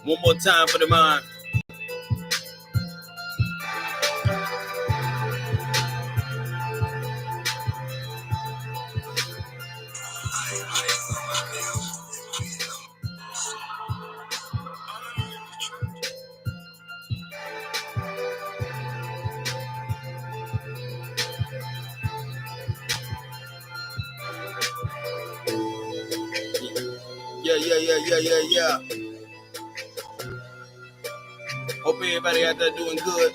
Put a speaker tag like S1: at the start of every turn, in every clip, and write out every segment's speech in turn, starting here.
S1: One more time for the mind. Yeah. Hope everybody out there doing good.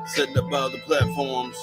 S1: Setting up all the platforms.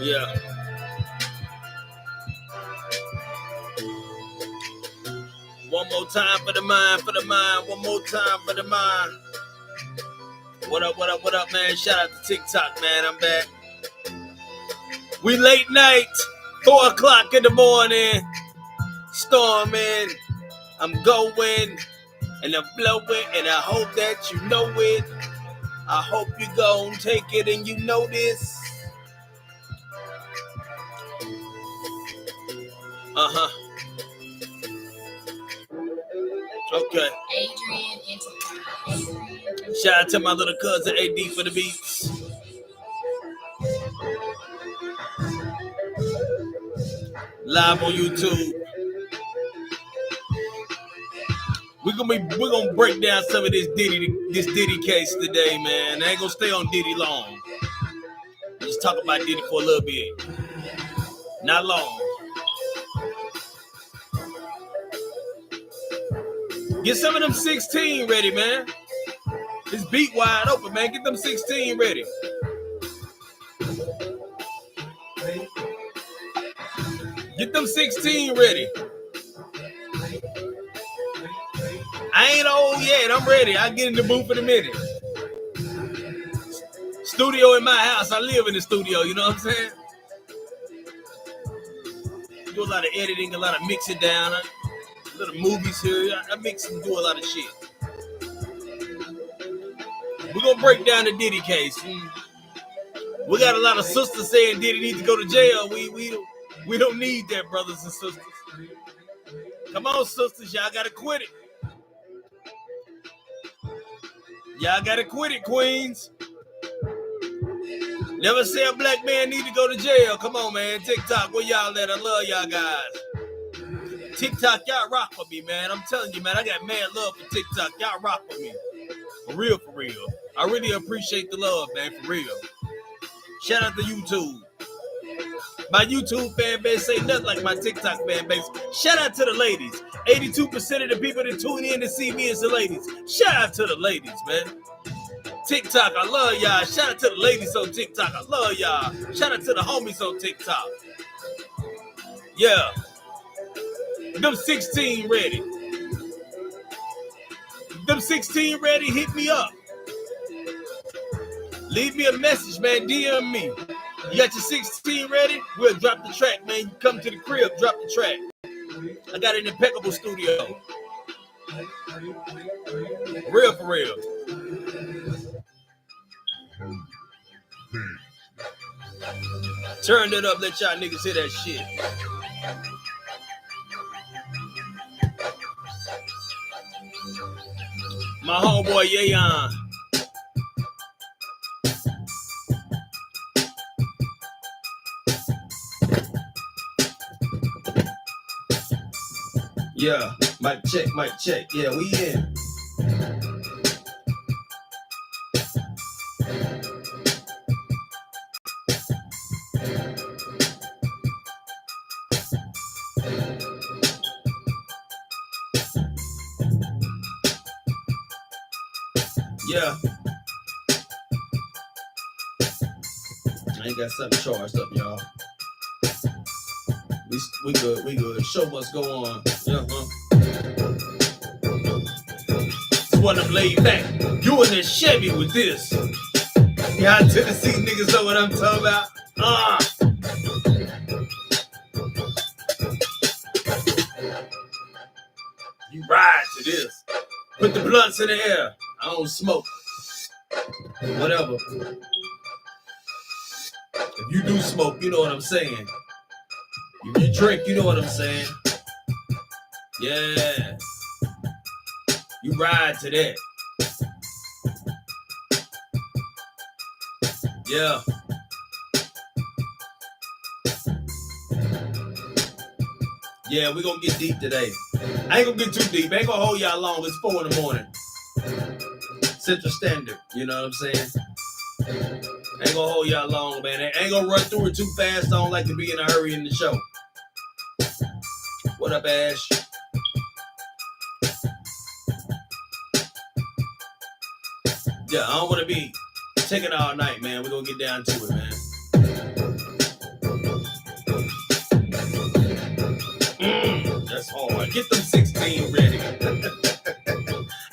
S1: Yeah. One more time for the mind, One more time for the mind. What up, man? Shout out to TikTok, man. I'm back. We late night, 4 o'clock in the morning. Storming. I'm going and I'm blowing, and I hope that you know it. I hope you gon' take it and you know this. Okay. Adrian. Shout out to my little cousin AD for the beats. Live on YouTube. We're gonna break down some of this Diddy case today, man. I ain't gonna stay on Diddy long. Just talk about Diddy for a little bit. Not long. Get some of them 16 ready, man. This beat wide open, man. Get them 16 ready. Get them 16 ready. I ain't old yet. I'm ready. I'll get in the booth in a minute. Studio in my house. I live in the studio. You know what I'm saying? Do a lot of editing, a lot of mixing down. A little movies here. I mix and do a lot of shit. We're going to break down the Diddy case. We got a lot of sisters saying Diddy needs to go to jail. We don't need that, brothers and sisters. Come on, sisters. Y'all got to quit it. Y'all got to quit it, queens. Never say a black man need to go to jail. Come on, man. TikTok, where y'all at? I love y'all guys. TikTok, y'all rock for me, man. I'm telling you, man, I got mad love for TikTok. Y'all rock for me. For real, for real. I really appreciate the love, man, for real. Shout out to YouTube. My YouTube fan base ain't nothing like my TikTok fan base. Shout out to the ladies. 82% of the people that tune in to see me is the ladies. Shout out to the ladies, man. TikTok, I love y'all. Shout out to the ladies on TikTok. I love y'all. Shout out to the homies on TikTok. Yeah. Them 16 ready. Them 16 ready, hit me up. Leave me a message, man. DM me. You got your 16 ready? We'll drop the track, man. You come to the crib, drop the track. I got an impeccable studio. Real for real. Turn it up, let y'all niggas hear that shit. My homeboy Yayon. Yeah, mic check, mic check. Yeah, we in. Yeah. I ain't got something charged up, y'all. We good, we good. Show must go on. Yeah, Just wanna lay back. You in the Chevy with this. Y'all Tennessee niggas know what I'm talking about. You ride to this. Put the blunts in the air. I don't smoke. Whatever. If you do smoke, you know what I'm saying. If you drink, you know what I'm saying. Yeah. You ride to that. Yeah. Yeah, we gonna get deep today. I ain't gonna get too deep. I ain't gonna hold y'all long. It's 4 in the morning. Central Standard. You know what I'm saying? I ain't gonna hold y'all long, man. I ain't gonna run through it too fast. I don't like to be in a hurry in the show. What up, Ash? Yeah, I don't want to be taking all night, man. We're gonna get down to it, man. That's hard. Get them 16 ready.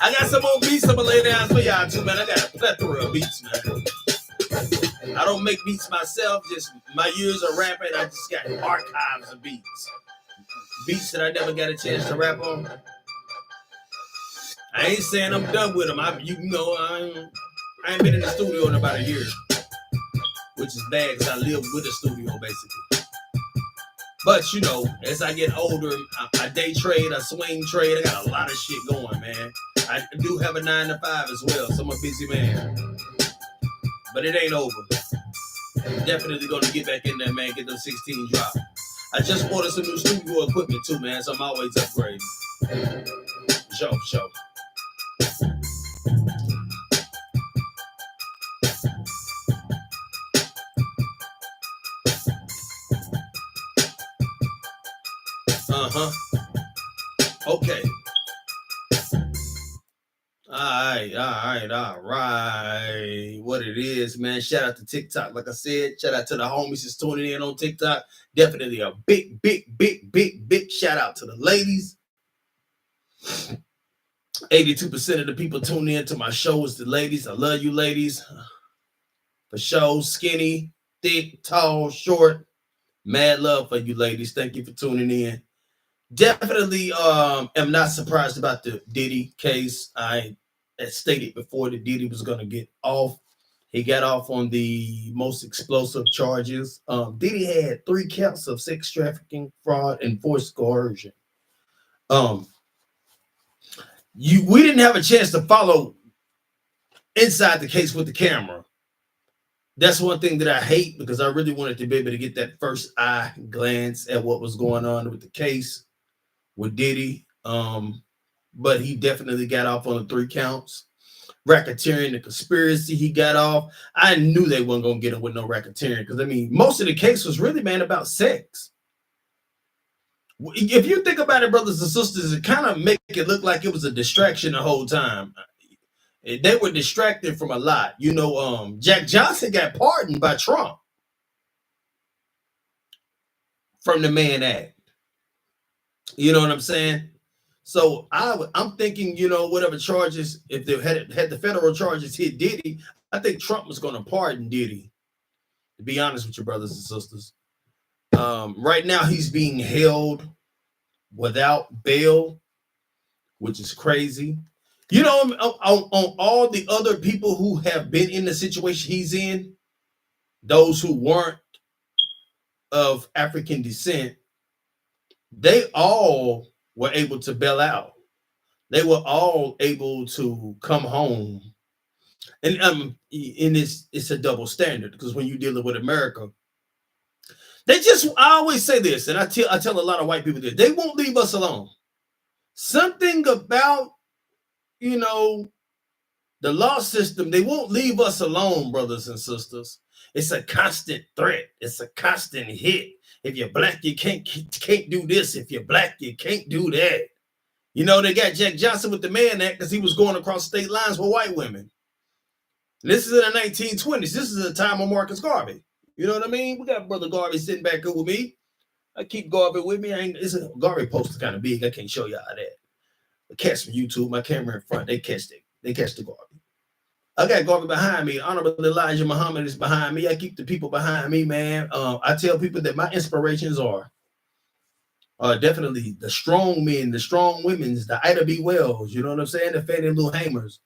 S1: I got some more beats I'm gonna lay down for y'all too, man. I got a plethora of beats, man. I don't make beats myself, just my years of rapping, I just got archives of beats. Beats that I never got a chance to rap on. I ain't saying I'm done with them. I ain't been in the studio in about a year, which is bad because I live with a studio basically. But you know, as I get older, I day trade, I swing trade. I got a lot of shit going, man. I do have a 9 to 5 as well, so I'm a busy man. But it ain't over. Definitely gonna get back in there, man. Get those 16 drop. I just ordered some new studio equipment too, man. So I'm always upgrading. Show. Okay. All right. What it is, man. Shout out to TikTok. Like I said, shout out to the homies that's tuning in on TikTok. Definitely a big shout out to the ladies. 82% of the people tuning in to my show is the ladies. I love you, ladies. For sure. Skinny, thick, tall, short. Mad love for you, ladies. Thank you for tuning in. Definitely am not surprised about the Diddy case. I had stated before that Diddy was going to get off. He got off on the most explosive charges. Diddy had 3 counts of sex trafficking, fraud, and forced coercion. We didn't have a chance to follow inside the case with the camera. That's one thing that I hate because I really wanted to be able to get that first eye glance at what was going on with the case with Diddy. But he definitely got off on the 3 counts. Racketeering, the conspiracy, he got off. I knew they weren't going to get him with no racketeering because, I mean, most of the case was really, man, about sex. If you think about it, brothers and sisters, it kind of make it look like it was a distraction the whole time. They were distracted from a lot. You know, Jack Johnson got pardoned by Trump from the Mann Act. You know what I'm saying? So I'm thinking, you know, whatever charges, if they had the federal charges hit Diddy, I think Trump was going to pardon Diddy. To be honest with you, brothers and sisters, right now he's being held without bail, which is crazy. You know, on all the other people who have been in the situation he's in, those who weren't of African descent, they all were able to bail out. They were all able to come home. And it's a double standard because when you're dealing with America, I always say this, and I tell a lot of white people this, they won't leave us alone. Something about, the law system, they won't leave us alone, brothers and sisters. It's a constant threat. It's a constant hit. If you're black, you can't do this. If you're black, you can't do that. They got Jack Johnson with the Mann Act because he was going across state lines with white women. This is in the 1920s. This is the time of Marcus Garvey. You know what I mean? We got Brother Garvey sitting back here with me. I keep Garvey with me. It's a Garvey post is kind of big. I can't show y'all that. The catch from YouTube, my camera in front, they catch it. They catch the Garvey. I got Garvey behind me. Honorable Elijah Muhammad is behind me. I keep the people behind me, man. I tell people that my inspirations are definitely the strong men, the strong women's, the Ida B. Wells, you know what I'm saying? The Fannie Lou Hamers.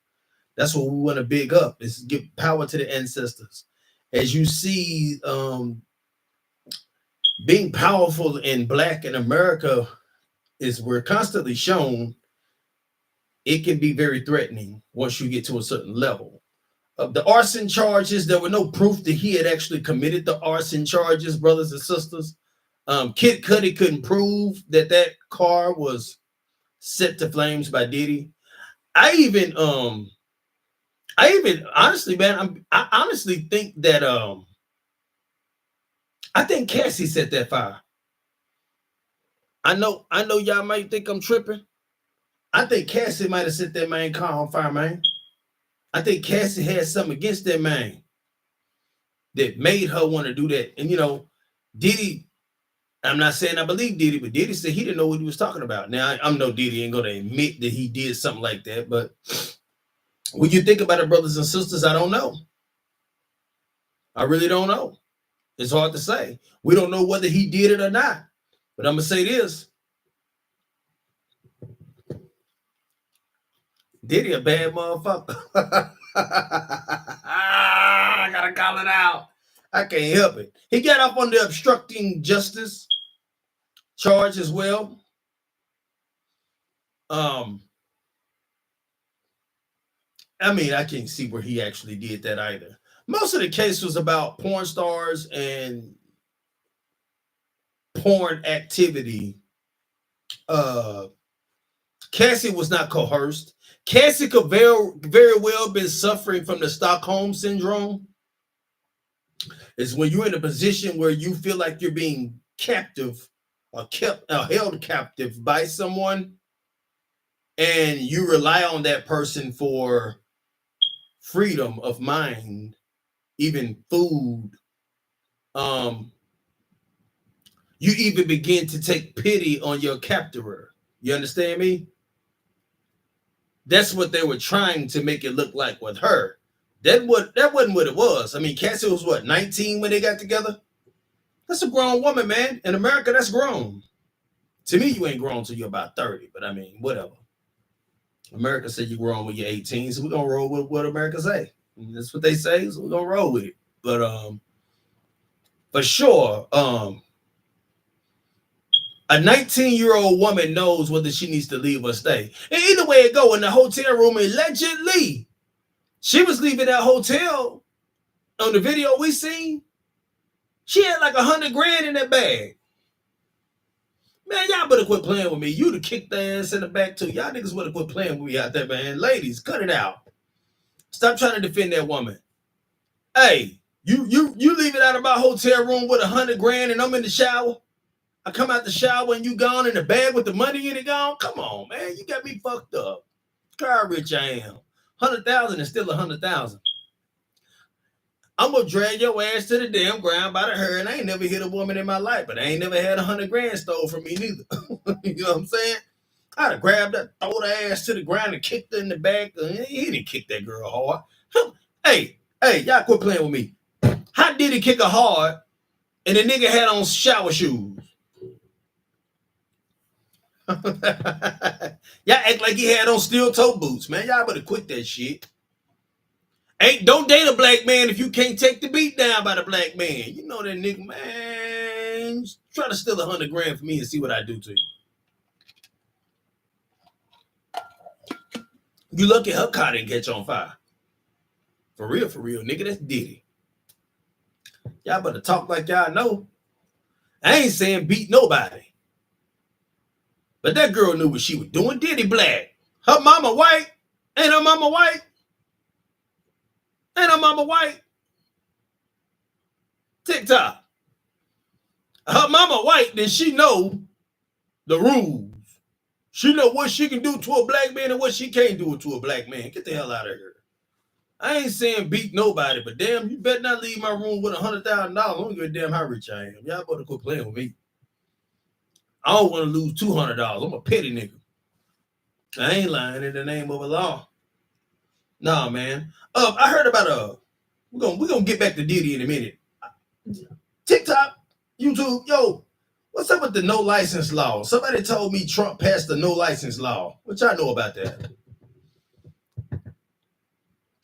S1: That's what we want to big up, is give power to the ancestors. As you see, being powerful in Black in America we're constantly shown it can be very threatening once you get to a certain level. The arson charges, there were no proof that he had actually committed the arson charges, brothers and sisters. Kid Cudi couldn't prove that car was set to flames by Diddy. I even honestly, man, I honestly think that I think Cassie set that fire. I know y'all might think I'm tripping. I think Cassie might have set that man car on fire, man. I think Cassie had something against that man that made her want to do that. And Diddy, I'm not saying I believe Diddy, but Diddy said he didn't know what he was talking about. Now, I know Diddy ain't going to admit that he did something like that, but when you think about it, brothers and sisters, I don't know. I really don't know. It's hard to say. We don't know whether he did it or not. But I'm going to say this. Diddy a bad motherfucker. I got to call it out. I can't help it. He got up on the obstructing justice charge as well. I can't see where he actually did that either. Most of the case was about porn stars and porn activity. Cassie was not coerced. Cassie could very well been suffering from the Stockholm syndrome. It's when you're in a position where you feel like you're being captive or held captive by someone, and you rely on that person for freedom of mind, even food. You even begin to take pity on your captor. You understand me? That's what they were trying to make it look like with her. That wasn't what it was. Cassie was 19 when they got together? That's a grown woman, man. In America, that's grown. To me, you ain't grown till you're about 30, but whatever. America said you're grown when you're 18, so we're going to roll with what America say. And that's what they say, so we're going to roll with it. But for sure, a 19-year-old woman knows whether she needs to leave or stay. And either way it go, in the hotel room, allegedly, she was leaving that hotel. On the video we seen, she had like $100,000 in that bag. Man, y'all better quit playing with me. You'd have kicked the ass in the back too. Y'all niggas better quit playing with me out there, man. Ladies, cut it out. Stop trying to defend that woman. Hey, you leave it out of my hotel room with $100,000 and I'm in the shower. I come out the shower and you gone in the bag with the money in it gone. Come on, man. You got me fucked up. Look how rich I am. 100,000 is still 100,000. I'm gonna drag your ass to the damn ground by the hair, and I ain't never hit a woman in my life, but I ain't never had $100,000 stole from me neither. You know what I'm saying? I'd have grabbed her, throw her ass to the ground, and kicked her in the back. He didn't kick that girl hard. Hey, y'all quit playing with me. How did he kick her hard, and the nigga had on shower shoes? Y'all act like he had on steel toe boots, man. Y'all better quit that shit. Don't date a black man if you can't take the beat down by the black man. You know that nigga, man. try to steal $100 grand from me and see what I do to you. You lucky her car didn't catch on fire. For real, nigga, that's Diddy. Y'all better talk like y'all know. I ain't saying beat nobody. But that girl knew what she was doing. Diddy black. Her mama white. Ain't her mama white? Ain't her mama white? TikTok. Her mama white, then she know the rules. She know what she can do to a black man and what she can't do to a black man. Get the hell out of here. I ain't saying beat nobody, but damn, you better not leave my room with $100,000. I don't give a damn how rich I am. Y'all better quit playing with me. I don't want to lose $200. I'm a petty nigga. I ain't lying in the name of the law. Nah, man. I heard about we're gonna get back to Diddy in a minute. TikTok, YouTube, yo, what's up with the no license law? Somebody told me Trump passed the no license law. What y'all know about that?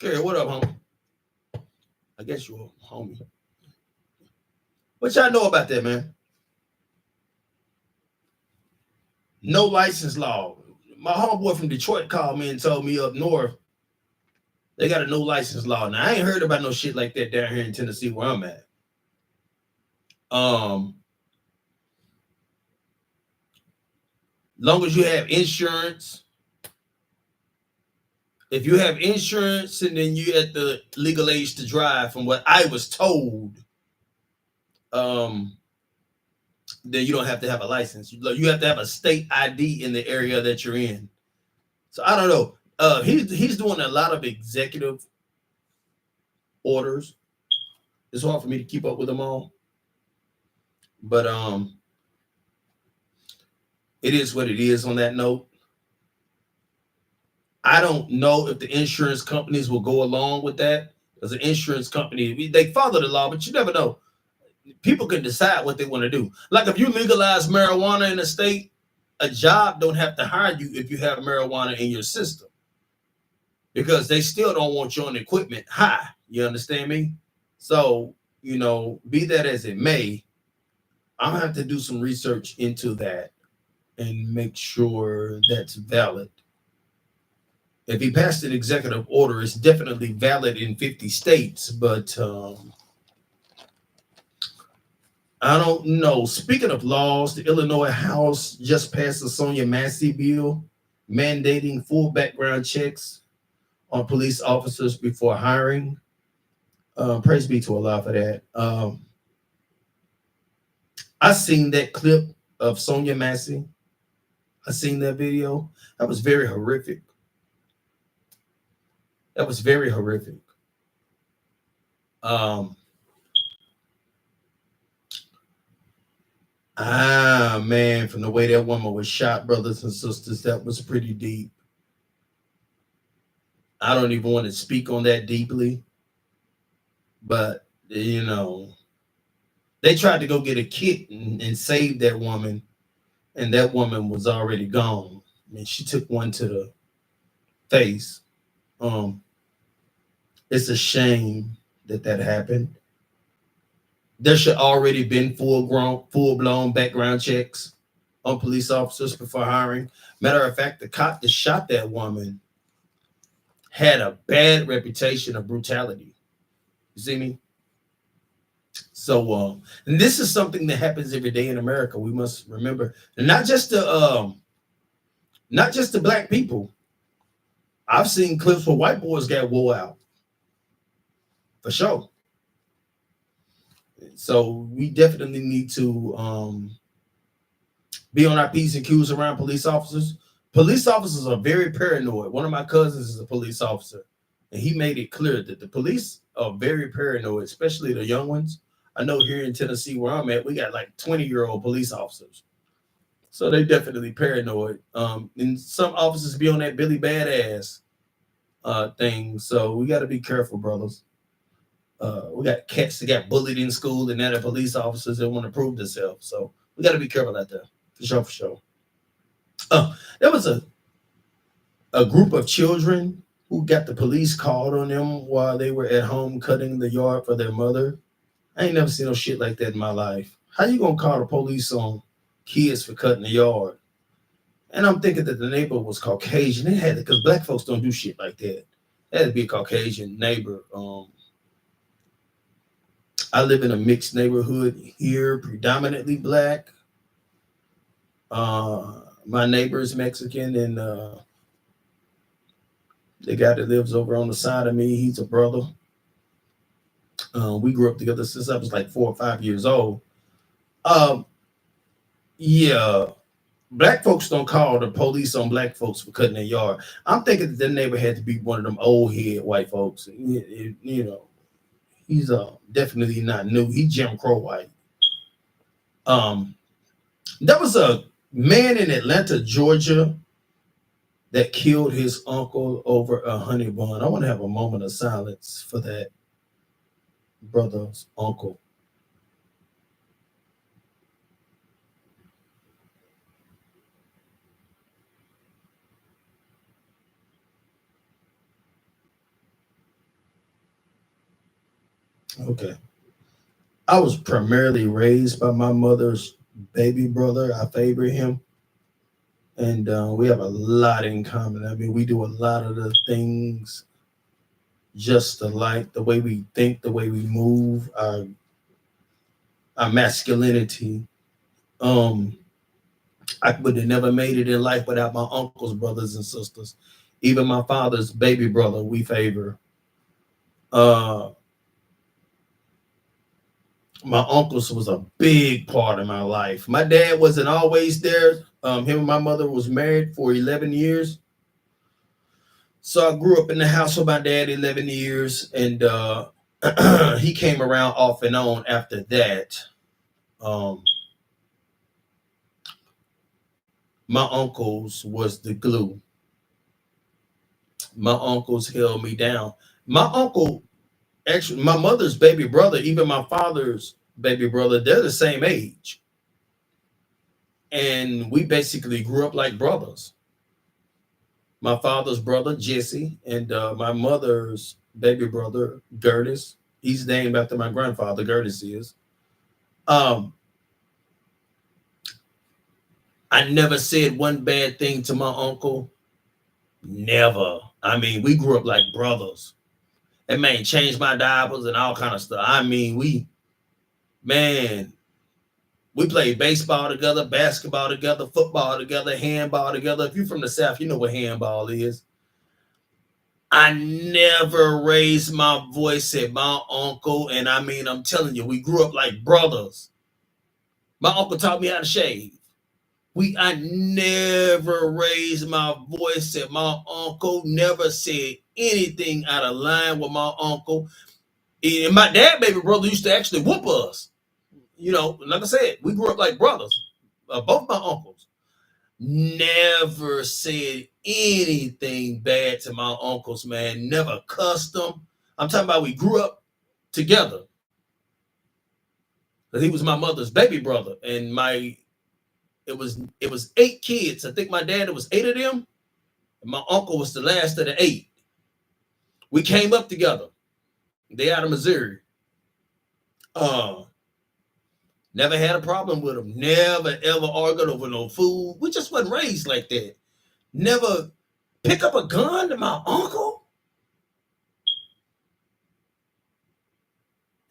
S1: Okay, what up, homie? I guess you're a homie. What y'all know about that, man? No license law. My homeboy from Detroit called me and told me up north they got a no license law. Now, I ain't heard about no shit like that down here in Tennessee where I'm at. Long as you have insurance, if you have insurance and then you at the legal age to drive, from what I was told, then you don't have to have a license. You have to have a state ID in the area that you're in. So I don't know. He's doing a lot of executive orders. It's hard for me to keep up with them all. But it is what it is on that note. I don't know if the insurance companies will go along with that. Because the insurance company, they follow the law, but you never know. People can decide what they want to do. Like if you legalize marijuana in a state, a job don't have to hire you if you have marijuana in your system. Because they still don't want your equipment high. You understand me? So, you know, be that as it may, I'll have to do some research into that and make sure that's valid. If he passed an executive order, it's definitely valid in 50 states, but I don't know. Speaking of laws, the Illinois House just passed the Sonia Massey bill mandating full background checks on police officers before hiring. Praise be to Allah for that. I seen that clip of Sonia Massey. I seen that video. That was very horrific. That was very horrific. Man, from the way that woman was shot, brothers and sisters, that was pretty deep. I don't even want to speak on that deeply, but you know, they tried to go get a kit and save that woman, and that woman was already gone. I mean, she took one to the face. It's a shame that happened. There should already been full-blown background checks on police officers before hiring. Matter of fact, the cop that shot that woman had a bad reputation of brutality. You see me? So, and this is something that happens every day in America. We must remember, and not just the black people. I've seen clips where white boys got wore out. For sure. So we definitely need to be on our P's and Q's around police officers. Police officers are very paranoid. One of my cousins is a police officer, and he made it clear that the police are very paranoid, especially the young ones. I know here in Tennessee where I'm at, we got like 20-year-old police officers. So they definitely paranoid. And some officers be on that Billy Badass thing. So we got to be careful, brothers. We got cats that got bullied in school and now they're police officers that want to prove themselves. So we got to be careful out there. For sure. There was a group of children who got the police called on them while they were at home cutting the yard for their mother. I ain't never seen no shit like that in my life. How you gonna call the police on kids for cutting the yard? And I'm thinking that the neighbor was Caucasian. It had to, because black folks don't do shit like that. It had to be a Caucasian neighbor. I live in a mixed neighborhood here, predominantly black. My neighbor is Mexican, and the guy that lives over on the side of me, he's a brother. We grew up together since I was like 4 or 5 years old. Yeah, black folks don't call the police on black folks for cutting their yard. I'm thinking that the neighbor had to be one of them old head white folks. You know, he's definitely not new. He's Jim Crow white. There was a man in Atlanta, Georgia, that killed his uncle over a honey bun. I want to have a moment of silence for that brother's uncle. Okay. I was primarily raised by my mother's baby brother. I favor him. And we have a lot in common. I mean, we do a lot of the things just alike, the way we think, the way we move, our masculinity. I would have never made it in life without my uncle's brothers and sisters. Even my father's baby brother, we favor. My uncles was a big part of my life. My dad wasn't always there. Him and my mother was married for 11 years. So I grew up in the house with my dad 11 years, and he came around off and on after that. My uncles was the glue. My uncles held me down. My uncle, actually, my mother's baby brother, even my father's baby brother, they're the same age. And we basically grew up like brothers. My father's brother, Jesse, and my mother's baby brother, Gertis. He's named after my grandfather, Gertis is. I never said one bad thing to my uncle. Never. I mean, we grew up like brothers. That man changed my diapers and all kind of stuff. I mean, we played baseball together, basketball together, football together, handball together. If you're from the South, you know what handball is. I never raised my voice at my uncle, and I mean, I'm telling you, we grew up like brothers. My uncle taught me how to shave. I never raised my voice at my uncle, never said anything out of line with my uncle. And my dad, baby brother, used to actually whoop us. You know, like I said, we grew up like brothers. Both my uncles. Never said anything bad to my uncles, man. Never cussed them. I'm talking about we grew up together. He was my mother's baby brother, and it was 8 kids. I think my dad, it was 8 of them, and my uncle was the last of the 8. We came up together. They out of Missouri. Never had a problem with them. Never ever argued over no food. We just wasn't raised like that. Never pick up a gun to my uncle.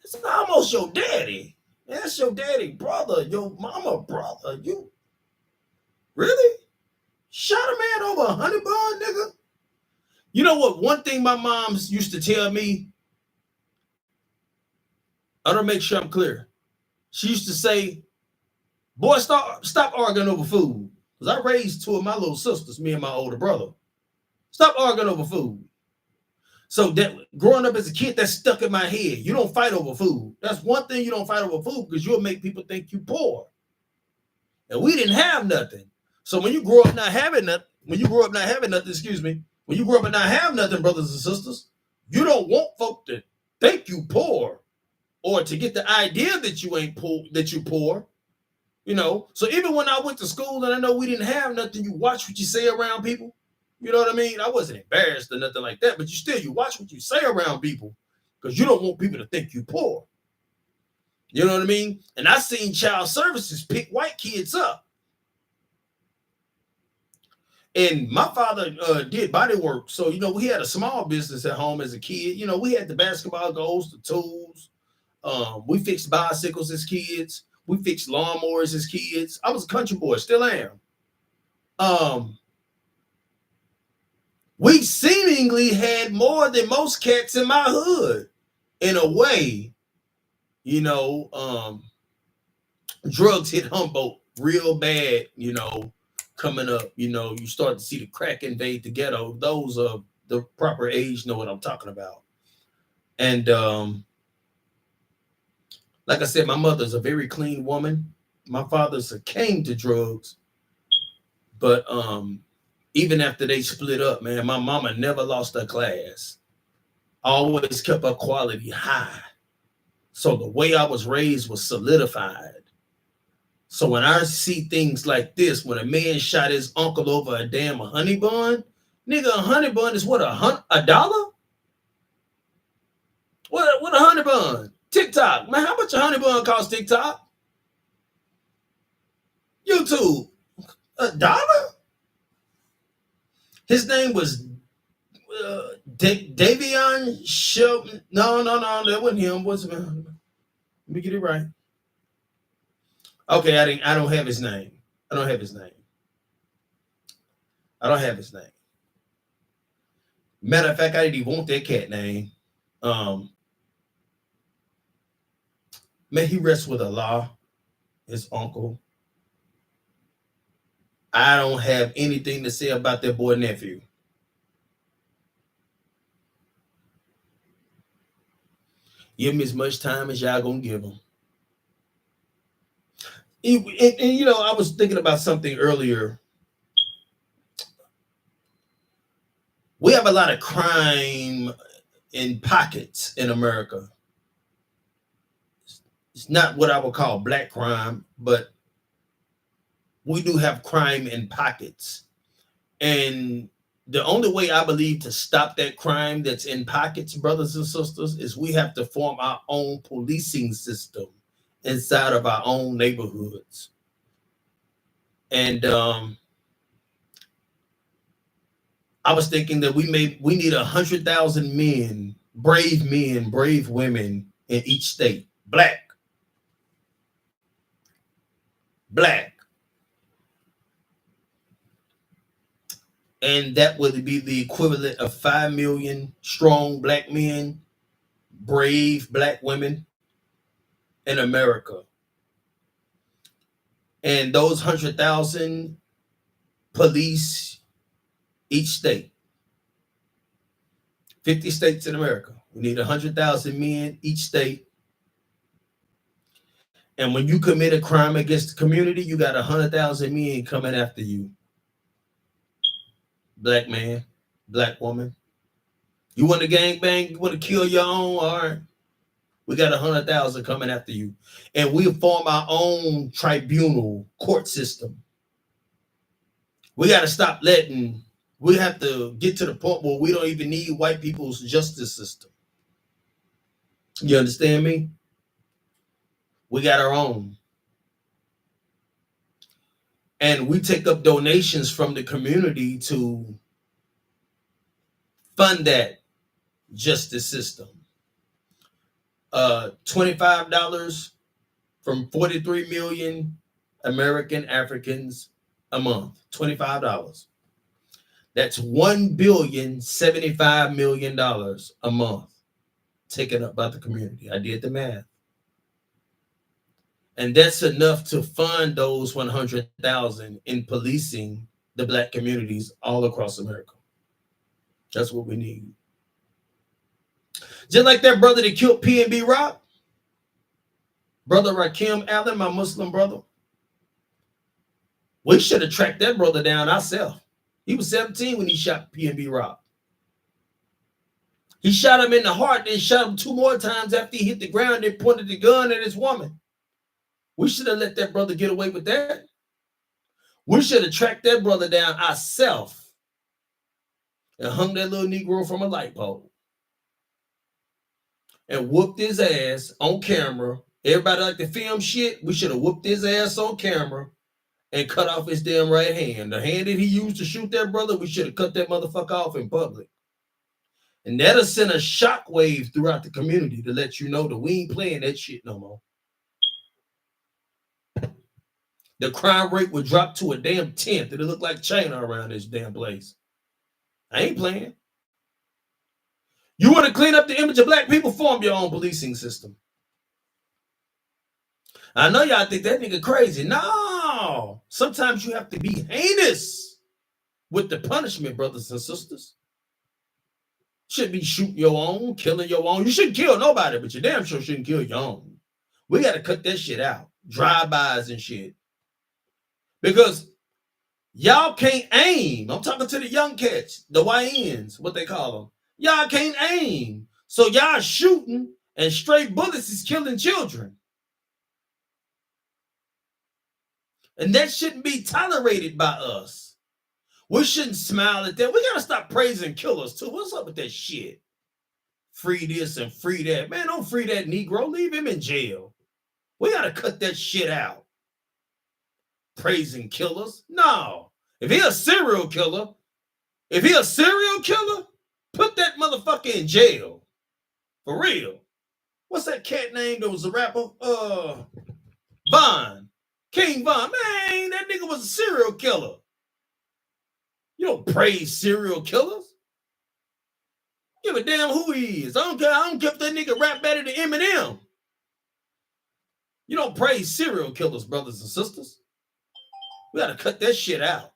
S1: It's almost your daddy. That's your daddy brother, your mama brother. You really shot a man over a honey bun, nigga? You know what? One thing my mom used to tell me, I don't make sure I'm clear. She used to say, boy, stop arguing over food. Because I raised 2 of my little sisters, me and my older brother. Stop arguing over food. So that growing up as a kid, that's stuck in my head. You don't fight over food. That's one thing, you don't fight over food, because you'll make people think you poor. And we didn't have nothing. So when you grow up not having nothing, when you grow up and not have nothing, brothers and sisters, you don't want folk to think you poor, or to get the idea that you ain't poor, that you poor. You know, so even when I went to school and I know we didn't have nothing, you watch what you say around people. You know what I mean? I wasn't embarrassed or nothing like that, but you watch what you say around people, because you don't want people to think you poor. You know what I mean? And I seen child services pick white kids up. And my father did body work. So, we had a small business at home as a kid. We had the basketball goals, the tools. We fixed bicycles as kids. We fixed lawnmowers as kids. I was a country boy, still am. We seemingly had more than most cats in my hood. In a way, drugs hit Humboldt real bad, coming up. You start to see the crack invade the ghetto. Those of the proper age know what I'm talking about. And like I said, my mother's a very clean woman. My father succumbed to drugs, but even after they split up, man, my mama never lost her class. Always kept her quality high. So the way I was raised was solidified. So when I see things like this, when a man shot his uncle over a damn honey bun, nigga, a honey bun is what, $1? What a honey bun? TikTok, man, how much a honey bun cost TikTok? YouTube, $1? His name was Davion Shelton. No, that wasn't him. What's it? Let me get it right. Okay, I don't have his name. I don't have his name. Matter of fact, I didn't even want that cat name. May he rest with Allah, his uncle. I don't have anything to say about that boy nephew. Give him as much time as y'all gonna give him. And I was thinking about something earlier. We have a lot of crime in pockets in America. It's not what I would call black crime, but we do have crime in pockets. And the only way I believe to stop that crime that's in pockets, brothers and sisters, is we have to form our own policing system inside of our own neighborhoods. And I was thinking that we need 100,000 men, brave women in each state, black. And that would be the equivalent of 5 million strong black men, brave black women in America. And those 100,000 police each state. 50 states in America. We need 100,000 men each state. And when you commit a crime against the community, you got 100,000 men coming after you. Black man, black woman. You want to gangbang? You want to kill your own? All right. We got 100,000 coming after you. And we'll form our own tribunal court system. We got to stop we have to get to the point where we don't even need white people's justice system. You understand me? We got our own. And we take up donations from the community to fund that justice system. $25 from 43 million American Africans a month. $25. That's $1.075 billion a month taken up by the community. I did the math. And that's enough to fund those 100,000 in policing the black communities all across America. That's what we need. Just like that brother that killed P&B Rock, brother Rakim Allen, my Muslim brother. We should have tracked that brother down ourselves. He was 17 when he shot P&B Rock. He shot him in the heart, then shot him 2 more times after he hit the ground and pointed the gun at his woman. We should have let that brother get away with that. We should have tracked that brother down ourselves and hung that little Negro from a light pole and whooped his ass on camera Everybody like to film shit. We should have whooped his ass on camera and cut off his damn right hand. The hand that he used to shoot that brother, we should have cut that motherfucker off in public. And that'll send a shockwave throughout the community to let you know that we ain't playing that shit no more. The crime rate would drop to a damn 10th. It'll look like China around this damn place. I ain't playing. You want to clean up the image of black people? Form your own policing system. I know y'all think that nigga crazy. No. Sometimes you have to be heinous with the punishment, brothers and sisters. Shouldn't be shooting your own, killing your own. You shouldn't kill nobody, but you damn sure shouldn't kill your own. We got to cut that shit out. Drive-bys and shit. Because y'all can't aim. I'm talking to the young cats, the YNs, what they call them. Y'all can't aim. So y'all shooting and straight bullets is killing children. And that shouldn't be tolerated by us. We shouldn't smile at that. We got to stop praising killers too. What's up with that shit? Free this and free that. Man, don't free that Negro. Leave him in jail. We got to cut that shit out. Praising killers? No. If he a serial killer, put that motherfucker in jail. For real. What's that cat name that was a rapper? Von. King Von. Man, that nigga was a serial killer. You don't praise serial killers. Give a damn who he is. I don't care if that nigga rap better than Eminem. You don't praise serial killers, brothers and sisters. We got to cut that shit out.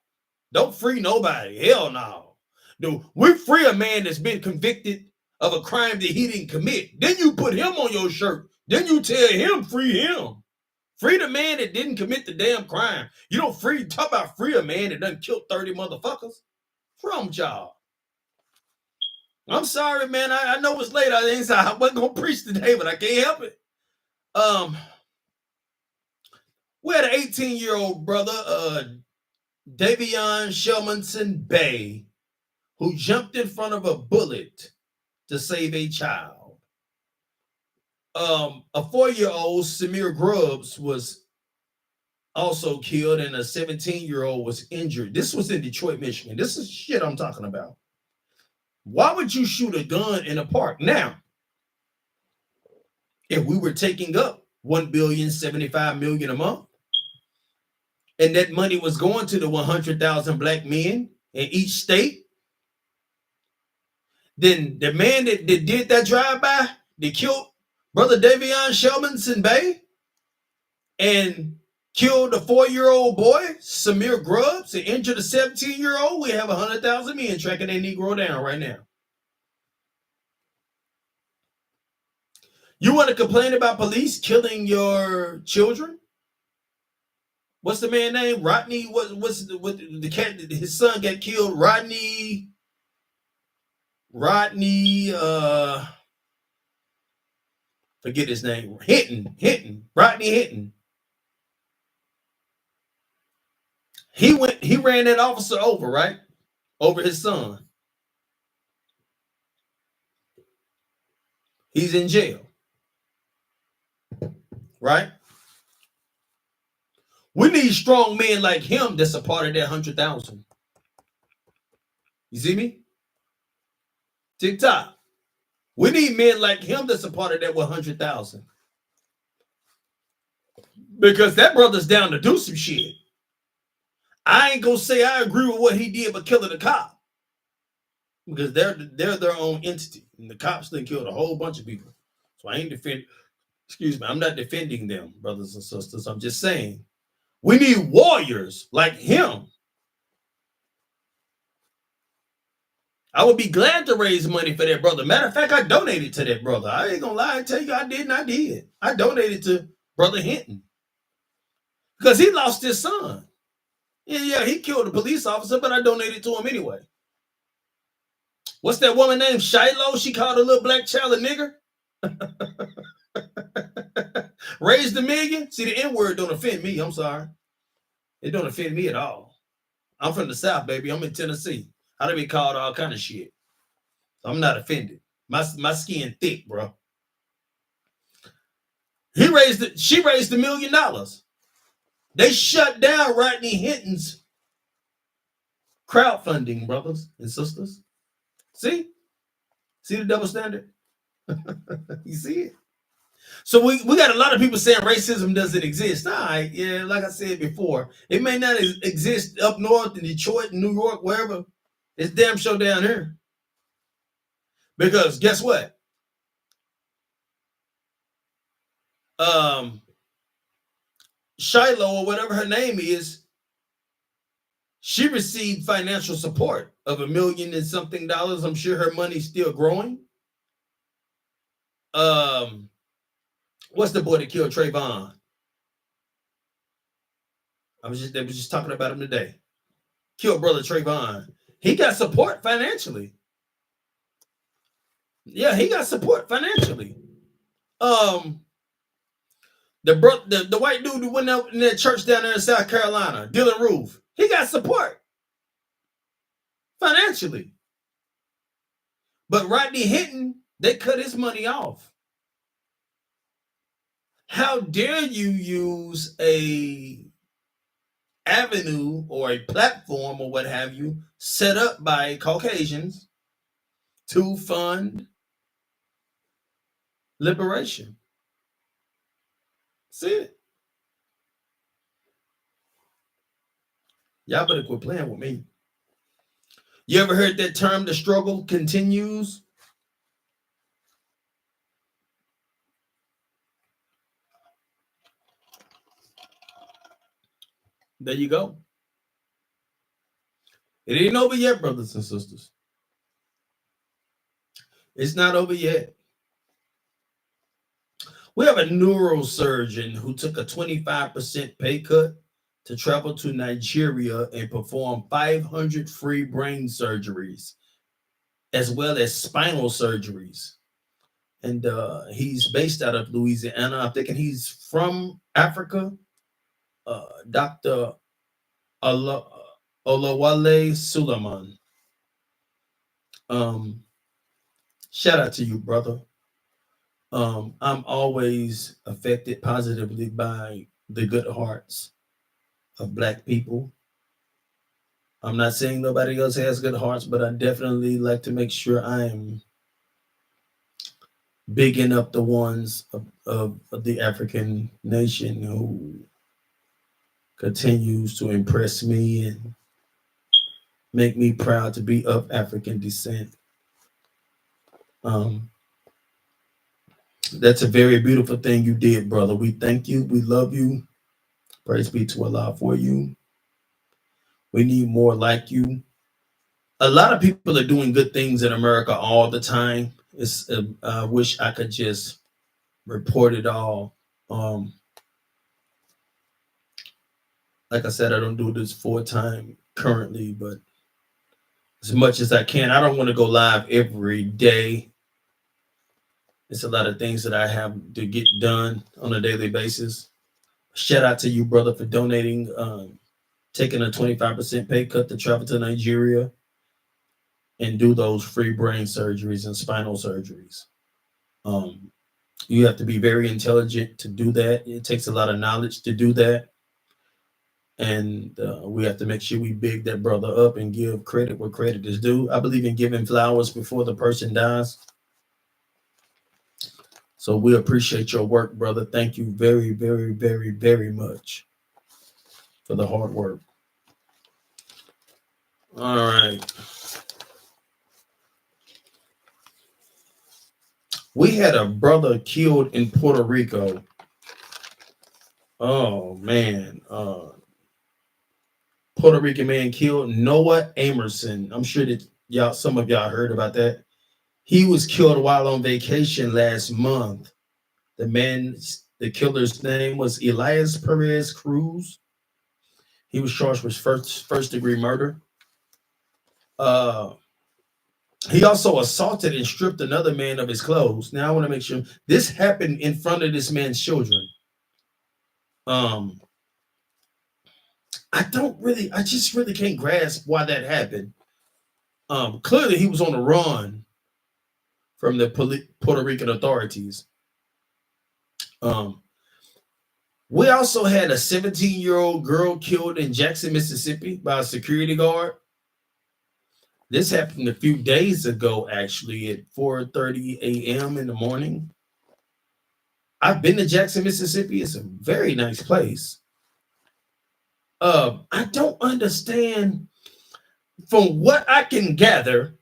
S1: Don't free nobody. Hell no. No, we free a man that's been convicted of a crime that he didn't commit. Then you put him on your shirt. Then you tell him, free him. Free the man that didn't commit the damn crime. You don't talk about free a man that done killed 30 motherfuckers. What's wrong with y'all? I'm sorry, man. I know it's late. I wasn't going to preach today, but I can't help it. We had an 18-year-old brother, Davion Shelmanson Bay, who jumped in front of a bullet to save a child. A 4-year-old, Samir Grubbs, was also killed, and a 17-year-old was injured. This was in Detroit, Michigan. This is shit I'm talking about. Why would you shoot a gun in a park? Now, if we were taking up $1.075 billion a month, and that money was going to the 100,000 black men in each state, then the man that did that drive-by, that killed Brother Davion Shelmanson Bay and killed a 4-year-old boy, Samir Grubbs, and injured a 17-year-old, we have 100,000 men tracking that Negro down right now. You want to complain about police killing your children? What's the man's name? Rodney. What's the cat? His son got killed. Rodney. Forget his name. Hinton. Rodney Hinton. He ran that officer over, right? Over his son. He's in jail. Right? We need strong men like him that's a part of that 100,000. You see me? TikTok. We need men like him that's a part of that 100,000. Because that brother's down to do some shit. I ain't gonna say I agree with what he did but killing a cop. Because they're their own entity. And the cops done killed a whole bunch of people. So I ain't I'm not defending them, brothers and sisters. I'm just saying. We need warriors like him. I would be glad to raise money for that brother. Matter of fact, I donated to that brother. I ain't gonna lie and tell you I did. I donated to Brother Hinton. Because he lost his son. Yeah, he killed a police officer, but I donated to him anyway. What's that woman named Shiloh? She called a little black child a nigger. Raised $1 million. See, the N-word don't offend me. I'm sorry. It don't offend me at all. I'm from the South, baby. I'm in Tennessee. I done been called all kind of shit. I'm not offended. My skin thick, bro. She raised $1 million. They shut down Rodney Hinton's crowdfunding, brothers and sisters. See the double standard. You see it. So we got a lot of people saying racism doesn't exist. All right, yeah, like I said before, it may not exist up north in Detroit, New York, wherever. It's damn sure down here. Because guess what? Shiloh, or whatever her name is, she received financial support of $1 million and something dollars. I'm sure her money's still growing. What's the boy that killed Trayvon? They was just talking about him today. Killed brother Trayvon. He got support financially. Yeah, he got support financially. The white dude who went out in that church down there in South Carolina, Dylan Roof, he got support financially. But Rodney Hinton, they cut his money off. How dare you use a avenue or a platform or what have you set up by Caucasians to fund liberation? See it? Y'all better quit playing with me. You ever heard that term, the struggle continues? There you go. It ain't over yet, brothers and sisters. It's not over yet. We have a neurosurgeon who took a 25% pay cut to travel to Nigeria and perform 500 free brain surgeries, as well as spinal surgeries. And he's based out of Louisiana. I'm thinking he's from Africa. Dr. Olawale Suleiman. Shout out to you, brother. I'm always affected positively by the good hearts of Black people. I'm not saying nobody else has good hearts, but I definitely like to make sure I am bigging up the ones of the African nation who continues to impress me and make me proud to be of African descent. That's a very beautiful thing you did, brother. We thank you. We love you. Praise be to Allah for you. We need more like you. A lot of people are doing good things in America all the time. I wish I could just report it all. Like I said, I don't do this full time currently, but as much as I can. I don't want to go live every day. It's a lot of things that I have to get done on a daily basis. Shout out to you, brother, for donating, taking a 25% pay cut to travel to Nigeria and do those free brain surgeries and spinal surgeries. You have to be very intelligent to do that. It takes a lot of knowledge to do that. And we have to make sure we big that brother up and give credit where credit is due. I believe in giving flowers before the person dies. So we appreciate your work, brother. Thank you very, very, very, very much for the hard work. All right. We had a brother killed in Puerto Rico. Oh, man. Puerto Rican man killed, Noah Amerson. I'm sure that some of y'all heard about that. He was killed while on vacation last month. The killer's name was Elias Perez Cruz. He was charged with first degree murder. He also assaulted and stripped another man of his clothes. Now I want to make sure this happened in front of this man's children. I just really can't grasp why that happened. Clearly he was on the run from the Puerto Rican authorities. We also had a 17-year-old girl killed in Jackson, Mississippi by a security guard. This happened a few days ago, actually, at 4:30 a.m. in the morning. I've been to Jackson, Mississippi. It's a very nice place. I don't understand. From what I can gather,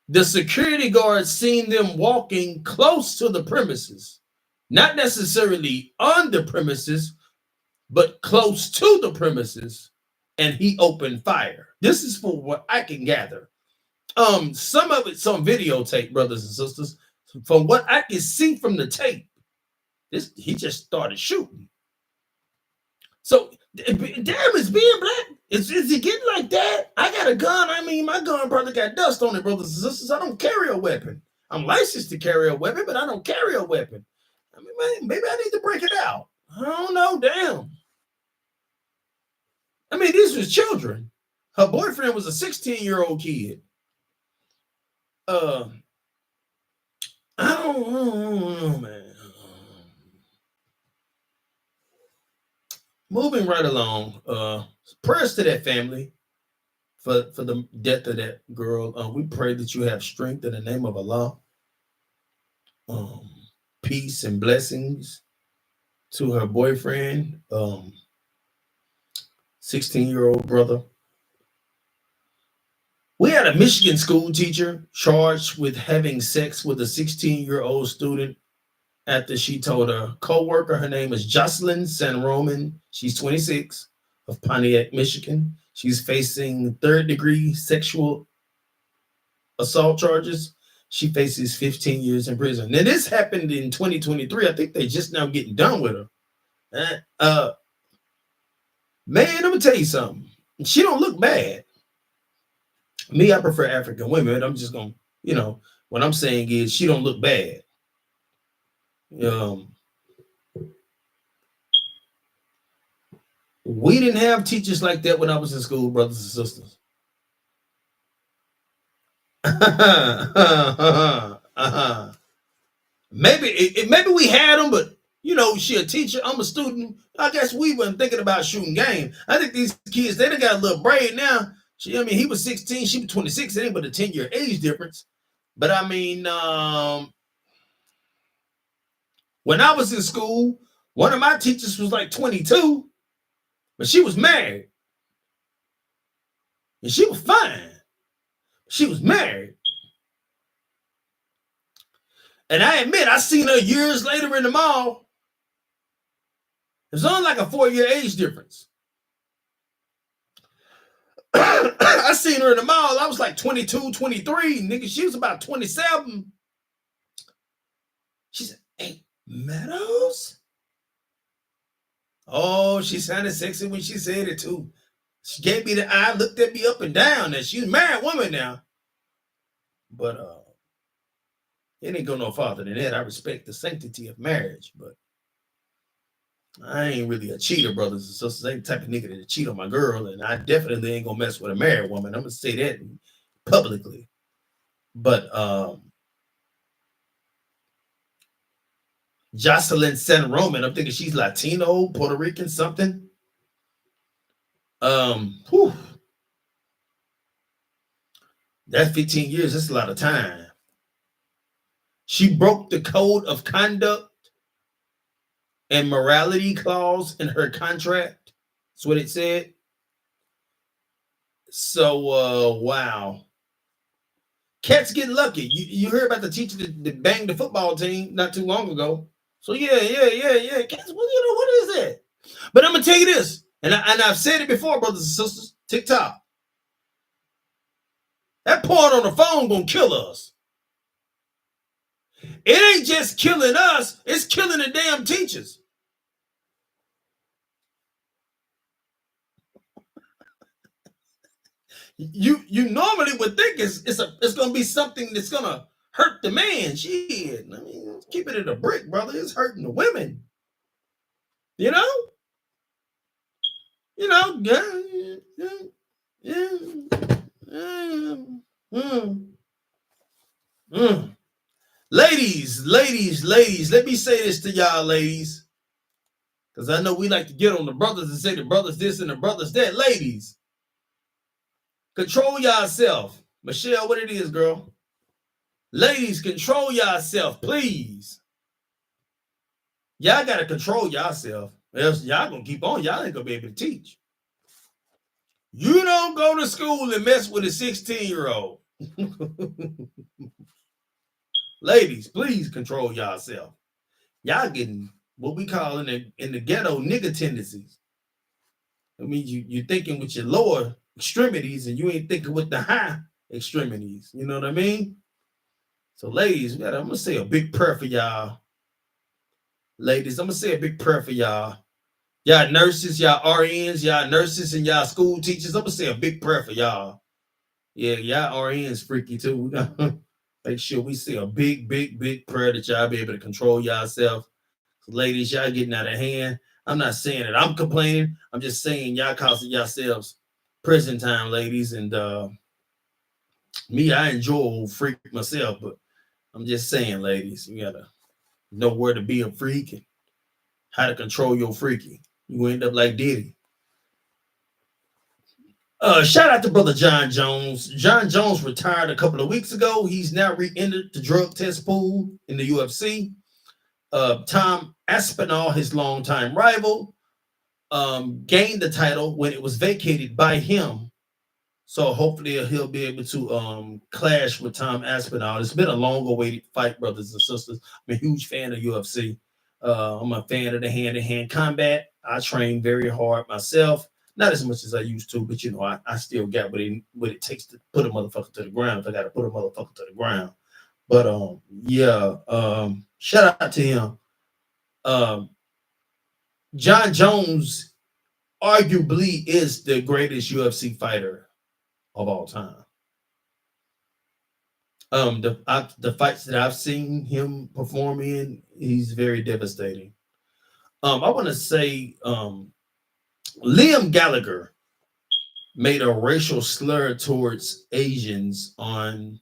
S1: the security guards seen them walking close to the premises, not necessarily on the premises, but close to the premises, and he opened fire. This is for what I can gather. Some of it's on videotape, brothers and sisters. From what I can see from the tape, he just started shooting. So, damn, it's being black. Is it getting like that? I got a gun. I mean, my gun probably got dust on it, brothers and sisters. I don't carry a weapon. I'm licensed to carry a weapon, but I don't carry a weapon. I mean, man, maybe I need to break it out. I don't know. Damn. I mean, these was children. Her boyfriend was a 16-year-old kid. I don't know, man. Moving right along, prayers to that family for the death of that girl. We pray that you have strength in the name of Allah. Peace and blessings to her boyfriend, 16-year-old brother. We had a Michigan school teacher charged with having sex with a 16-year-old student after she told a co-worker, her name is Jocelyn San Roman, she's 26, of Pontiac, Michigan. She's facing third-degree sexual assault charges. She faces 15 years in prison. Now, this happened in 2023. I think they just now getting done with her. Man, I'm going to tell you something. She don't look bad. Me, I prefer African women. I'm just going to, what I'm saying is she don't look bad. We didn't have teachers like that when I was in school, brothers and sisters. Maybe we had them, but she a teacher, I'm a student. I guess we weren't thinking about shooting game. I think these kids, they done got a little braid now. He was 16, she was 26. It ain't but a 10-year age difference. But I mean, when I was in school, one of my teachers was like 22, but she was married. And she was fine. She was married. And I admit, I seen her years later in the mall. It's only like a 4-year age difference. I seen her in the mall. I was like 22, 23. Nigga, she was about 27. She said, "Hey, Meadows?" Oh, she sounded sexy when she said it too. She gave me the eye, looked at me up and down. And she's a married woman now. But it ain't go no farther than that. I respect the sanctity of marriage, but I ain't really a cheater, brothers and sisters. I ain't the type of nigga to cheat on my girl, and I definitely ain't gonna mess with a married woman. I'm gonna say that publicly. But Jocelyn San Roman, I'm thinking she's Latino, Puerto Rican, something. That 15 years, that's a lot of time. She broke the code of conduct and morality clause in her contract. That's what it said. So, wow. Cats get lucky. You heard about the teacher that banged the football team not too long ago. So, yeah. Cats, what is that? But I'm going to tell you this, and I've said it before, brothers and sisters, TikTok. That porn on the phone going to kill us. It ain't just killing us, it's killing the damn teachers. You normally would think it's gonna be something that's gonna hurt the man. Shit, I mean, keep it in a brick, brother. It's hurting the women. Ladies, let me say this to y'all, ladies. Because I know we like to get on the brothers and say the brothers this and the brothers that. Ladies, control yourself. Michelle, what it is, girl? Ladies, control yourself, please. Y'all got to control yourself. Else y'all going to keep on. Y'all ain't going to be able to teach. You don't go to school and mess with a 16-year-old. Ladies, please control yourself. Y'all getting what we call in the ghetto nigga tendencies. I mean, you're thinking with your lower extremities and you ain't thinking with the high extremities. You know what I mean? So, ladies, I'm going to say a big prayer for y'all. Ladies, I'm going to say a big prayer for y'all. Y'all nurses, y'all RNs, y'all nurses, and y'all school teachers. I'm going to say a big prayer for y'all. Yeah, y'all RNs freaky too. We got to make sure we say a big, big, big prayer that y'all be able to control yourself. Ladies, y'all getting out of hand. I'm not saying that I'm complaining. I'm just saying y'all causing yourselves prison time, ladies. And me, I enjoy old freak myself, but I'm just saying, ladies, you gotta know where to be a freak and how to control your freaky. You end up like DIddy. Shout out to brother John Jones. John Jones retired a couple of weeks ago. He's now re-entered the drug test pool in the UFC. Tom Aspinall, his longtime rival, gained the title when it was vacated by him. So hopefully he'll be able to clash with Tom Aspinall. It's been a long-awaited fight, brothers and sisters. I'm a huge fan of UFC. I'm a fan of the hand-to-hand combat. I train very hard myself. Not as much as I used to, but, you know, I still got what it takes to put a motherfucker to the ground if I got to put a motherfucker to the ground. But, shout out to him. John Jones arguably is the greatest UFC fighter of all time. The fights that I've seen him perform in, he's very devastating. I want to say Liam Gallagher made a racial slur towards Asians on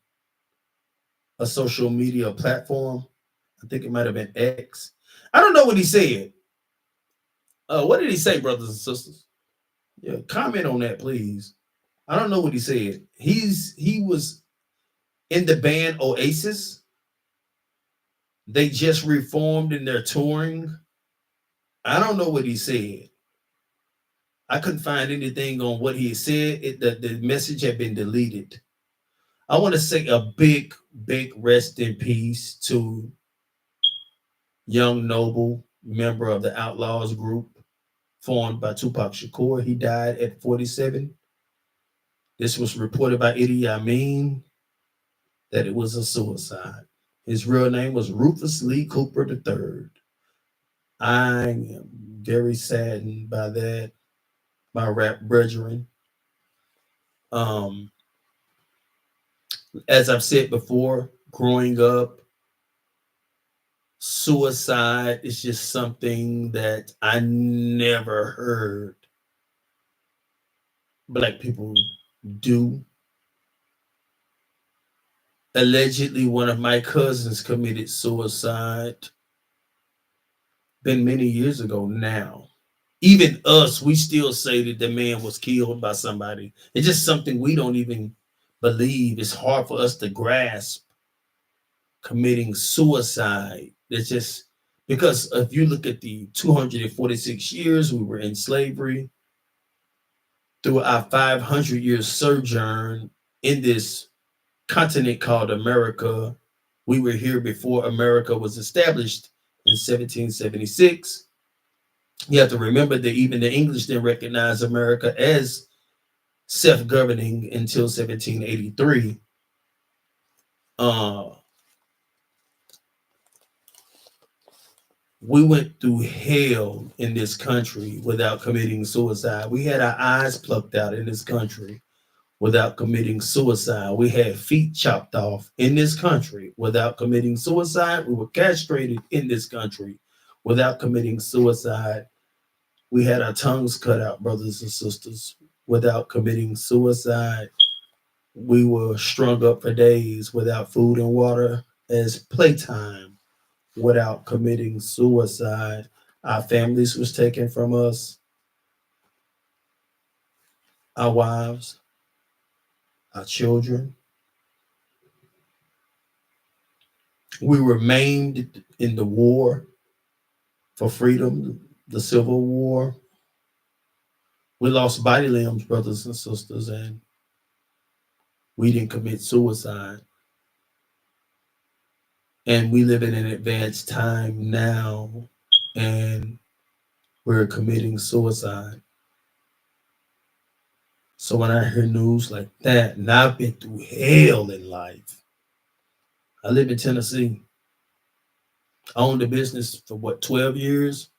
S1: a social media platform. I think it might have been X. I don't know what he said. What did he say, brothers and sisters? Yeah, comment on that, please. I don't know what he said. He was in the band Oasis. They just reformed in their touring. I don't know what he said. I couldn't find anything on what he said. The message had been deleted. I want to say a big, big rest in peace to Young Noble, member of the Outlaws group formed by Tupac Shakur. He died at 47. This was reported by Idi Amin that it was a suicide. His real name was Rufus Lee Cooper III. I am very saddened by that, my rap brethren. As I've said before, growing up, suicide is just something that I never heard Black people do. Allegedly, one of my cousins committed suicide. Been many years ago now. Even us, we still say that the man was killed by somebody. It's just something we don't even believe. It's hard for us to grasp committing suicide. It's just because if you look at the 246 years we were in slavery, through our 500-year sojourn in this continent called America, we were here before America was established in 1776. You have to remember that even the English didn't recognize America as self-governing until 1783. We went through hell in this country without committing suicide. We had our eyes plucked out in this country without committing suicide. We had feet chopped off in this country without committing suicide. We were castrated in this country without committing suicide. We had our tongues cut out, brothers and sisters, without committing suicide. We were strung up for days without food and water as playtime without committing suicide. Our families was taken from us, our wives, our children. We were maimed in the war for freedom, the Civil War. We lost body limbs, brothers and sisters, and we didn't commit suicide. And we live in an advanced time now, and we're committing suicide. So when I hear news like that, and I've been through hell in life. I live in Tennessee. I owned a business for 12 years,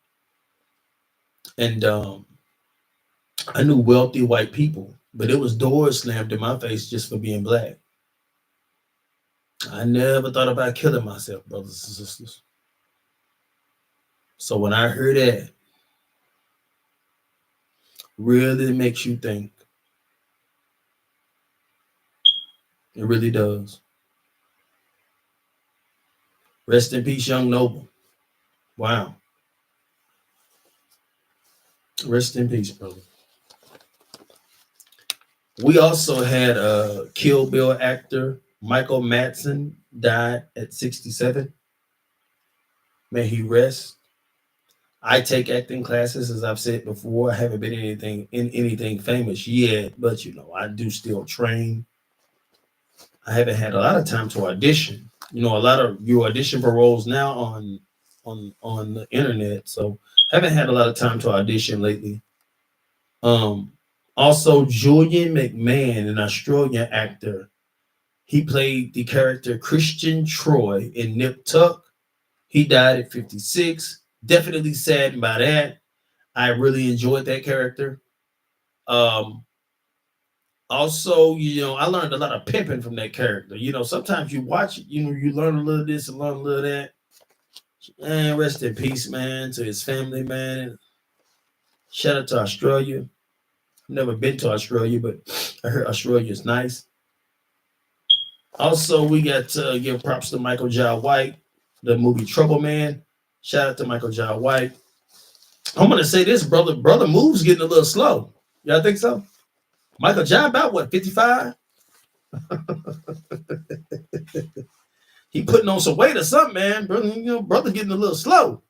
S1: and I knew wealthy white people, but it was doors slammed in my face just for being black. I never thought about killing myself, brothers and sisters. So when I heard that, really makes you think. It really does. Rest in peace, young noble. Wow. Rest in peace, brother. We also had a Kill Bill actor, Michael Madsen, died at 67. May he rest. I take acting classes, as I've said before. I haven't been in anything famous yet, but I do still train. I haven't had a lot of time to audition. A lot of you audition for roles now on the internet, so haven't had a lot of time to audition lately. Also, Julian McMahon, an Australian actor, he played the character Christian Troy in Nip Tuck. He died at 56. Definitely saddened by that. I really enjoyed that character. Also, I learned a lot of pimping from that character. Sometimes you watch it, you learn a little of this and learn a little of that. And rest in peace, man, to his family, man. Shout out to Australia. Never been to Australia, but I heard Australia is nice. Also, we got to give props to Michael Jai White, the movie Trouble Man. Shout out to Michael Jai White. I'm gonna say this, brother. Brother moves getting a little slow. Y'all think so? Michael Jai about what, 55? He putting on some weight or something, man. Brother, brother getting a little slow.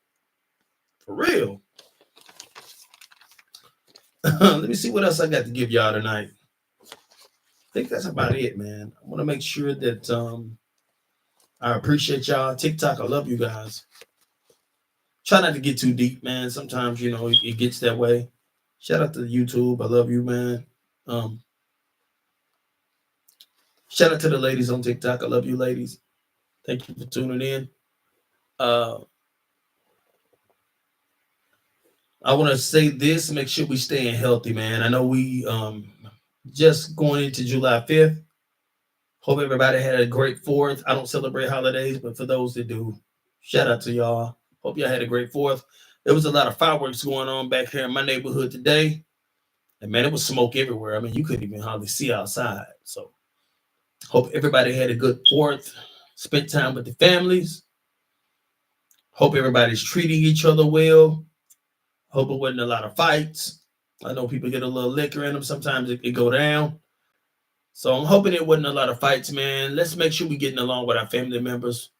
S1: For real. Let me see what else I got to give y'all tonight. I think that's about it, man. I want to make sure that I appreciate y'all. TikTok, I love you guys. Try not to get too deep, man. Sometimes, it gets that way. Shout out to YouTube. I love you, man. Shout out to the ladies on TikTok. I love you, ladies. Thank you for tuning in. I want to say this, make sure we staying healthy, man. I know we just going into July 5th. Hope everybody had a great 4th. I don't celebrate holidays, but for those that do, shout out to y'all. Hope y'all had a great 4th. There was a lot of fireworks going on back here in my neighborhood today. And man, it was smoke everywhere. I mean, you couldn't even hardly see outside. So hope everybody had a good 4th. Spent time with the families. Hope everybody's treating each other well. Hope it wasn't a lot of fights. I know people get a little liquor in them. Sometimes it go down. So I'm hoping it wasn't a lot of fights, man. Let's make sure we're getting along with our family members.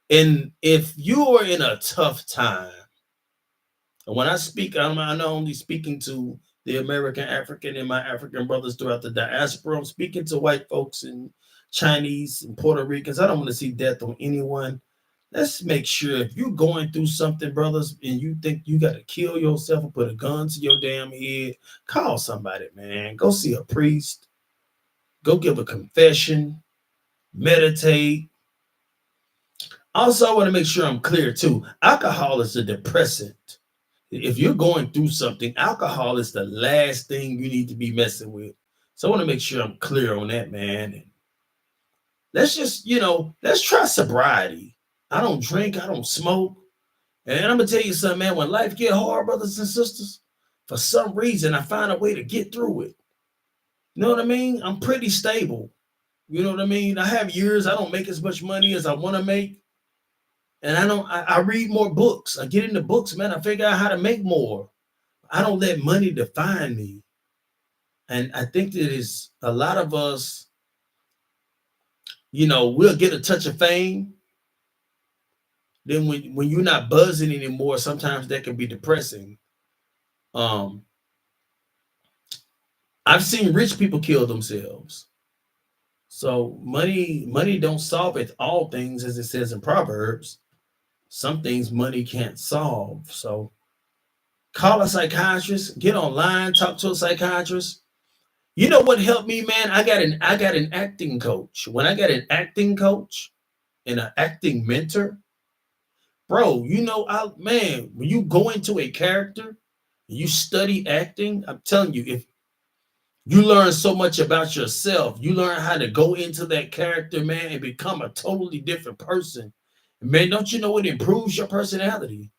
S1: And if you are in a tough time, and when I speak, I'm not only speaking to the American African and my African brothers throughout the diaspora, I'm speaking to white folks and Chinese and Puerto Ricans. I don't want to see death on anyone. Let's make sure if you're going through something, brothers, and you think you got to kill yourself or put a gun to your damn head, call somebody, man. Go see a priest. Go give a confession. Meditate. Also, I want to make sure I'm clear, too. Alcohol is a depressant. If you're going through something, alcohol is the last thing you need to be messing with. So I want to make sure I'm clear on that, man. And let's just, let's try sobriety. I don't drink. I don't smoke. And I'm going to tell you something, man. When life get hard, brothers and sisters, for some reason, I find a way to get through it. You know what I mean? I'm pretty stable. You know what I mean? I have years I don't make as much money as I want to make. And I read more books. I get into books, man. I figure out how to make more. I don't let money define me. And I think that is a lot of us, we'll get a touch of fame. Then when you're not buzzing anymore, sometimes that can be depressing. Um, I've seen rich people kill themselves. So money don't solve it all things, as it says in Proverbs. Some things money can't solve. So call a psychiatrist, get online, talk to a psychiatrist. You know what helped me, man? I got an acting coach. When I got an acting coach and an acting mentor, bro, when you go into a character, you study acting, I'm telling you, if you learn so much about yourself, you learn how to go into that character, man, and become a totally different person. Man, don't you know it improves your personality?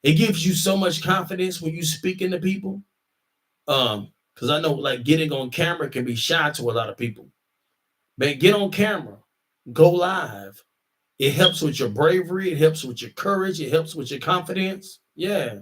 S1: It gives you so much confidence when you speaking to people. Because I know like getting on camera can be shy to a lot of people. Man, get on camera, go live. It helps with your bravery, it helps with your courage, it helps with your confidence. Yeah.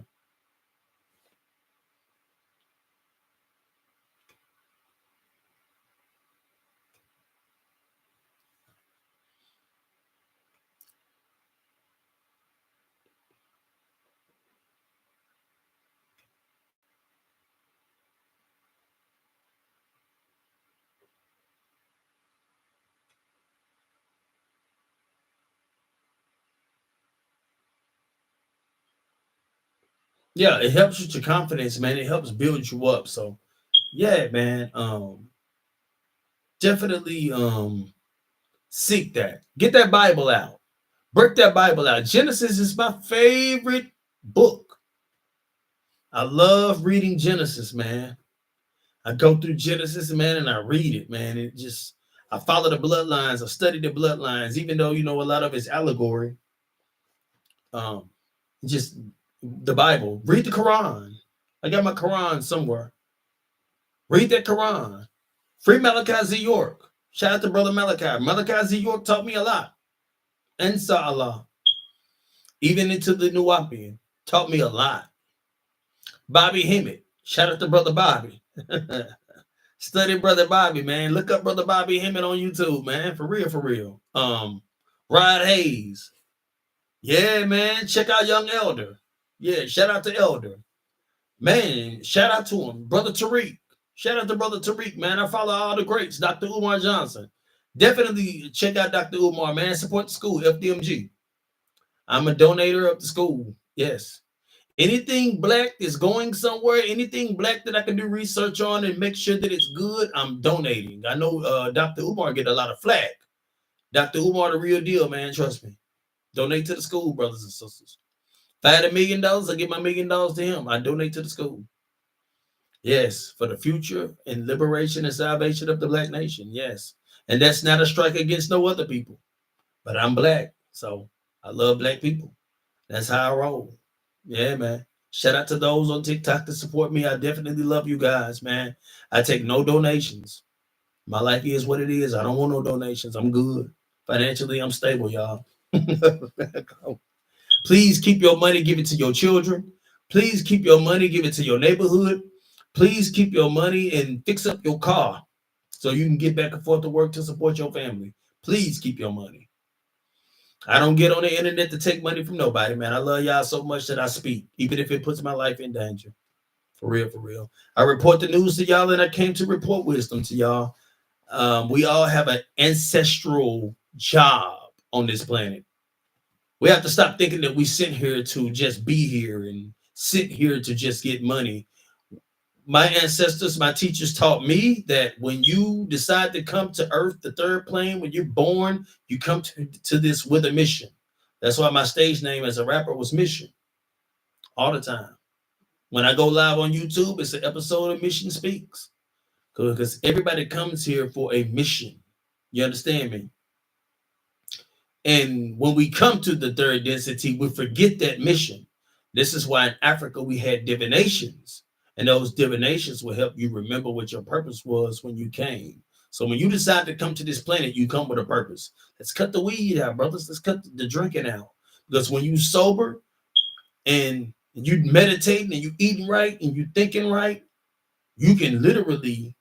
S1: Yeah, it helps with your confidence, man. It helps build you up. So yeah, man. Definitely seek that. Get that Bible out. Break that Bible out. Genesis is my favorite book. I love reading Genesis, man. I go through Genesis, man, and I read it, man. I follow the bloodlines. I study the bloodlines, even though, a lot of it's allegory. Um, just the Bible. Read the Quran. I got my Quran somewhere. Read that Quran. Free Malachi Z. York. Shout out to Brother Malachi. Malachi Z. York taught me a lot. Inshallah. Even into the Nuwapian. Taught me a lot. Bobby Hemmett. Shout out to Brother Bobby. Study Brother Bobby, man. Look up Brother Bobby Hemmett on YouTube, man. For real, for real. Rod Hayes. Yeah, man. Check out Young Elder. Yeah, shout out to Elder. Man, shout out to him. Brother Tariq. Shout out to Brother Tariq, man. I follow all the greats. Dr. Umar Johnson. Definitely check out Dr. Umar, man. Support the school, FDMG. I'm a donator of the school. Yes. Anything black is going somewhere, anything black that I can do research on and make sure that it's good, I'm donating. I know Dr. Umar get a lot of flack. Dr. Umar, the real deal, man. Trust me. Donate to the school, brothers and sisters. If I had $1 million, I give my $1 million to him. I donate to the school. Yes, for the future and liberation and salvation of the black nation. Yes. And that's not a strike against no other people. But I'm black. So I love black people. That's how I roll. Yeah, man. Shout out to those on TikTok that support me. I definitely love you guys, man. I take no donations. My life is what it is. I don't want no donations. I'm good. Financially, I'm stable, y'all. Please keep your money, give it to your children. Please keep your money, give it to your neighborhood. Please keep your money and fix up your car so you can get back and forth to work to support your family. Please keep your money. I don't get on the internet to take money from nobody, man. I love y'all so much that I speak, even if it puts my life in danger. For real, for real. I report the news to y'all, and I came to report wisdom to y'all. We all have an ancestral job on this planet. We have to stop thinking that we sit here to just be here and sit here to just get money. My ancestors, my teachers taught me that when you decide to come to earth, the third plane, when you're born, you come to this with a mission. That's why my stage name as a rapper was Mission all the time. When I go live on YouTube, it's an episode of Mission Speaks because everybody comes here for a mission. You understand me? And when we come to the third density, we forget that mission. This is why in Africa we had divinations, and those divinations will help you remember what your purpose was when you came. So when you decide to come to this planet, you come with a purpose. Let's cut the weed out, brothers. Let's cut the drinking out. Because when you sober and you meditating and you eating right and you thinking right, you can literally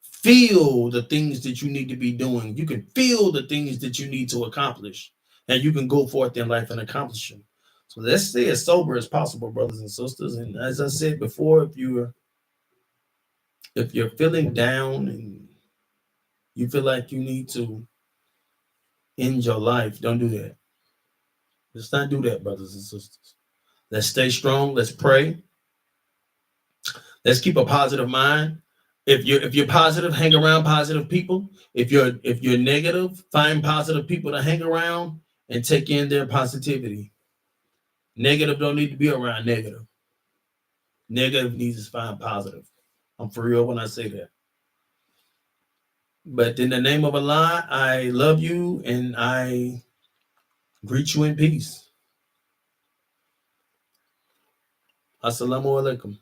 S1: feel the things that you need to be doing. You can feel the things that you need to accomplish, and you can go forth in life and accomplish them. So let's stay as sober as possible, brothers and sisters. And as I said before, if you're feeling down and you feel like you need to end your life, don't do that. Let's not do that, brothers and sisters. Let's stay strong. Let's pray. Let's keep a positive mind. If you're positive, hang around positive people. If you're negative, find positive people to hang around and take in their positivity. Negative don't need to be around negative. Negative needs to find positive. I'm for real when I say that. But in the name of Allah, I love you and I greet you in peace. Assalamu alaikum.